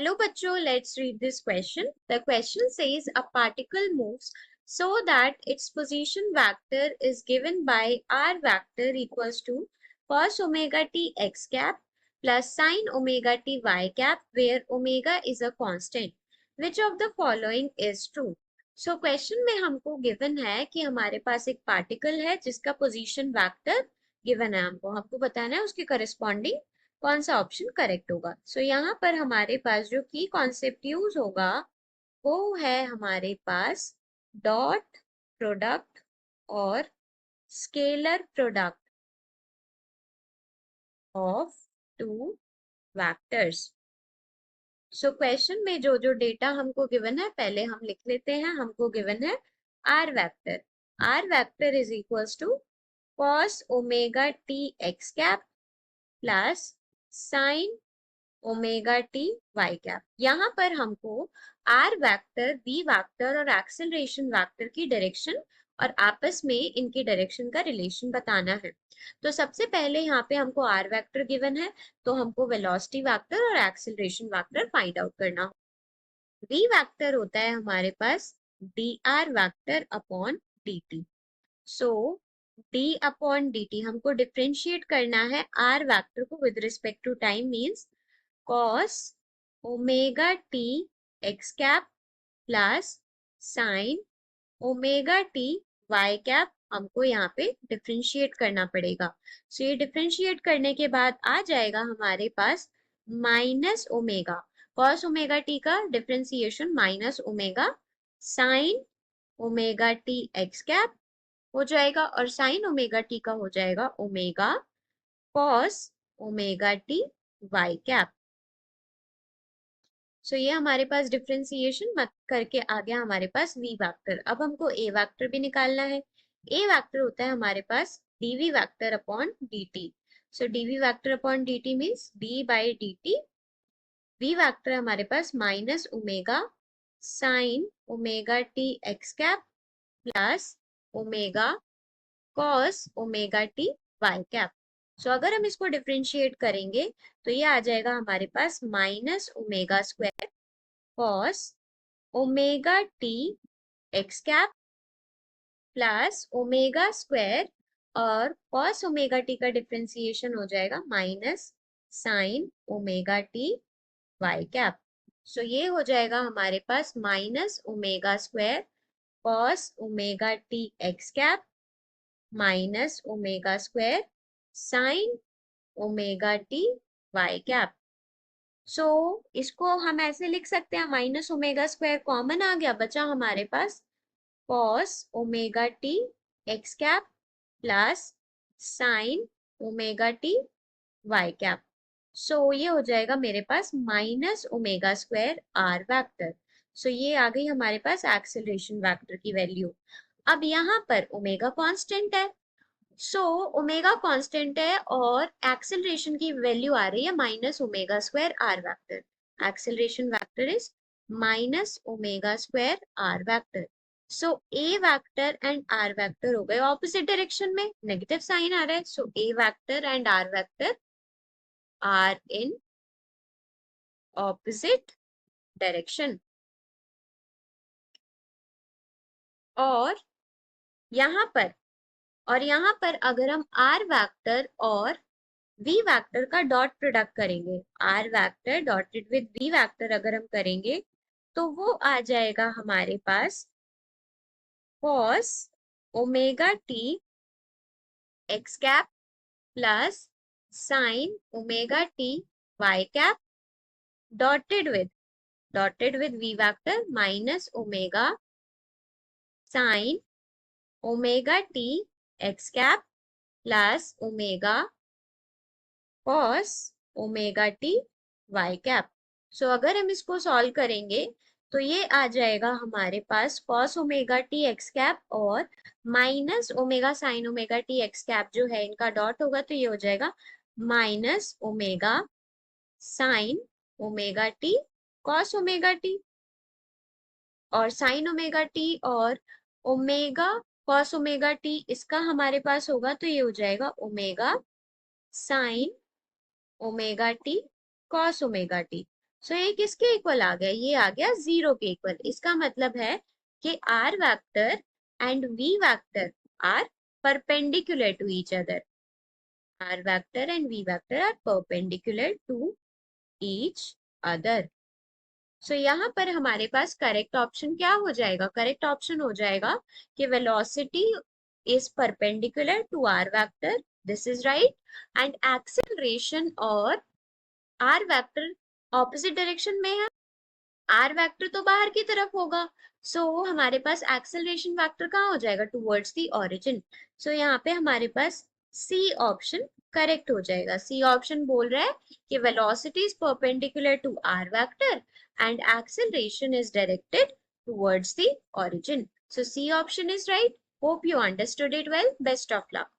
Hello, bachcho. Let's read this question. The question says a particle moves so that its position vector is given by r vector equals to cos omega t x cap plus sin omega t y cap, where omega is a constant. Which of the following is true? So question में हमको given है कि हमारे पास एक particle है जिसका position vector given है, हमको बताना है उसके करस्पॉन्डिंग कौन सा ऑप्शन करेक्ट होगा। सो यहाँ पर हमारे पास जो की कॉन्सेप्ट यूज होगा वो है हमारे पास डॉट प्रोडक्ट और scalar product of two vectors. So question में जो जो डेटा हमको गिवन है पहले हम लिख लेते हैं। हमको गिवन है r vector is equals to cos omega t x cap plus sine omega t y cap. यहाँ पर हमको आर वेक्टर, बी वेक्टर और एक्सेलरेशन वेक्टर की डायरेक्शन और आपस में इनकी डायरेक्शन का रिलेशन बताना है। तो सबसे पहले यहाँ पे हमको आर वेक्टर गिवन है, तो हमको वेलोसिटी वेक्टर और एक्सेलरेशन वेक्टर फाइंड आउट करना हो। वी वेक्टर होता है हमारे पास d r vector upon d t. So d upon d t हमको डिफ्रेंशिएट करना है आर वेक्टर को with respect to time, means cos omega t x cap plus sine omega t y cap हमको यहाँ पे डिफ्रेंशिएट करना पड़ेगा। सो ये डिफ्रेंशिएट करने के बाद आ जाएगा हमारे पास minus omega, cos omega t का differentiation minus omega sine omega t x cap हो जाएगा और साइन ओमेगा टी का हो जाएगा omega cos omega t y cap. So ये हमारे पास डिफ्रेंसिएशन मत करके आ गया हमारे पास वी वेक्टर। अब हमको ए वेक्टर भी निकालना है। ए वेक्टर होता है हमारे पास d v vector upon dt। So d v vector upon dt means d by dt। V vector हमारे पास minus omega sine omega t x cap plus omega cos omega t y cap. So अगर हम इसको differentiate करेंगे तो ये आ जाएगा हमारे पास minus omega square cos omega t x cap plus omega square और cos ओमेगा टी का डिफ्रेंसिएशन हो जाएगा minus sine omega t y cap. So ये हो जाएगा हमारे पास minus omega square cos omega t x cap minus omega square sine omega t y cap. So इसको हम ऐसे लिख सकते हैं, माइनस ओमेगा स्क्वायर कॉमन आ गया, बचा हमारे पास cos omega t x cap plus sine omega t y cap. So ये हो जाएगा मेरे पास minus omega square r vector. So ये आ गई हमारे पास एक्सेलरेशन वेक्टर की वैल्यू। अब यहाँ पर ओमेगा कांस्टेंट है, सो ओमेगा कांस्टेंट है और एक्सेलरेशन की वैल्यू आ रही है minus omega square r vector. Acceleration vector is minus omega square r vector. So a vector and r vector हो गए ऑपोजिट डायरेक्शन में, नेगेटिव साइन आ रहा है। So a vector and r vector are in opposite direction. और यहाँ पर अगर हम आर वेक्टर और वी वेक्टर का डॉट प्रोडक्ट करेंगे, r vector dotted with v vector अगर हम करेंगे तो वो आ जाएगा हमारे पास cos omega t x cap plus sine omega t y cap dotted with v vector minus omega sine omega t x cap plus omega cos omega t y cap. So अगर हम इसको सॉल्व करेंगे तो ये आ जाएगा हमारे पास cos omega t x cap और minus omega sine omega t x cap जो है इनका डॉट होगा तो ये हो जाएगा minus omega sine omega t cos omega t और साइन ओमेगा टी और ओमेगा cos ओमेगा टी इसका हमारे पास होगा तो ये हो जाएगा omega sine omega t cos omega t. So ये किसके इक्वल आ गया, ये आ गया 0 के इक्वल। इसका मतलब है कि r vector and v vector are perpendicular to each other. R vector and v vector are perpendicular to each other. So यहाँ पर हमारे पास करेक्ट ऑप्शन क्या हो जाएगा, करेक्ट ऑप्शन हो जाएगा कि velocity is perpendicular to r vector, this is right, and acceleration और आर वेक्टर ऑपोजिट डायरेक्शन में है, आर वेक्टर तो बाहर की तरफ होगा। हमारे पास एक्सेलरेशन वेक्टर कहाँ हो जाएगा, टुवर्ड्स द ओरिजिन। यहाँ पे हमारे पास सी ऑप्शन करेक्ट हो जाएगा। सी ऑप्शन बोल रहा है कि velocity is perpendicular to r vector and acceleration is directed towards the origin. So c option is right. Hope you understood it well. Best of luck.